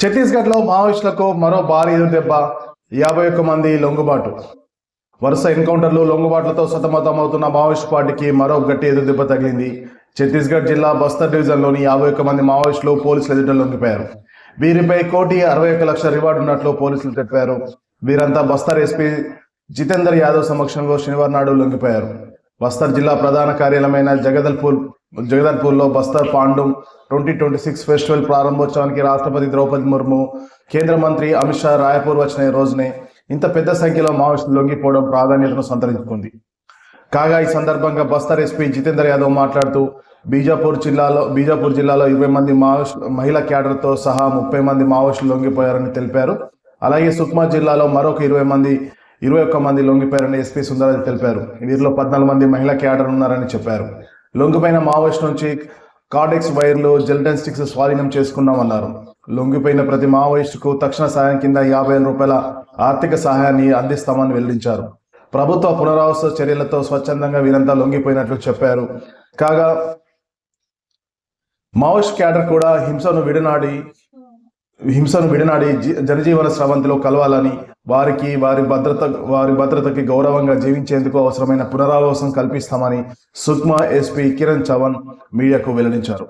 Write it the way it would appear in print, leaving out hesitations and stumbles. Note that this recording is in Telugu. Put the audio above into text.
ఛత్తీస్గఢ్లో మావోయిస్టులకు మరో భారీ ఎదురుదెబ్బ. 51 మంది లొంగుబాటు. వరుస ఎన్కౌంటర్లు, లొంగుబాట్లతో సతమతమవుతున్న మావోయిస్టు పార్టీకి మరో గట్టి ఎదురుదెబ్బ తగిలింది. ఛత్తీస్గఢ్ జిల్లా బస్తర్ డివిజన్లోని 51 మంది మావోయిస్టులు పోలీసుల ఎదుట లొంగిపోయారు. వీరిపై 1,61,00,000 రివార్డు ఉన్నట్లు పోలీసులు చెప్పారు. వీరంతా బస్తర్ ఎస్పీ జితేందర్ యాదవ్ సమక్షంలో శనివారం నాడు లొంగిపోయారు. బస్తర్ జిల్లా ప్రధాన కార్యాలయమైన జగదల్పూర్లో బస్తర్ పాండు 2026 ఫెస్టివల్ ప్రారంభోత్సవానికి రాష్ట్రపతి ద్రౌపది ముర్ము, కేంద్ర మంత్రి అమిత్ షా రాయపూర్ వచ్చిన రోజునే ఇంత పెద్ద సంఖ్యలో మావోయిస్టులు లొంగిపోవడం ప్రాధాన్యతను సంతరించుకుంది. కాగా ఈ సందర్భంగా బస్తర్ ఎస్పీ జితేందర్ యాదవ్ మాట్లాడుతూ బీజాపూర్ జిల్లాలో 20 మంది మహిళా క్యాడర్తో సహా 30 మంది మావోయిస్టులు లొంగిపోయారని తెలిపారు. అలాగే సుక్మా జిల్లాలో మరొక 21 మంది లొంగిపోయారని ఎస్పీ సుందరరాజు తెలిపారు. వీరిలో 14 మంది మహిళా క్యాడర్ ఉన్నారని చెప్పారు. లొంగిపోయిన మావోయిస్టు నుంచి కార్డెక్స్ వైర్లు, జెల్టన్ స్టిక్స్ స్వాధీనం చేసుకున్నామన్నారు. లొంగిపోయిన ప్రతి మావోయిస్టుకు తక్షణ సాయం కింద 50,000 రూపాయల ఆర్థిక సహాయాన్ని అందిస్తామని వెల్లడించారు. ప్రభుత్వ పునరావాస చర్యలతో స్వచ్ఛందంగా వీరంతా లొంగిపోయినట్లు చెప్పారు. కాగా మావోయిస్ట్ క్యాడర్ కూడా హింసను విడనాడి జనజీవన స్రవంతిలో కలవాలని, వారి భద్రతకి గౌరవంగా జీవించేందుకు అవసరమైన పునరావాసం కల్పిస్తామని సుక్మా ఎస్పీ కిరణ్ చవన్ మీడియాకు వెల్లడించారు.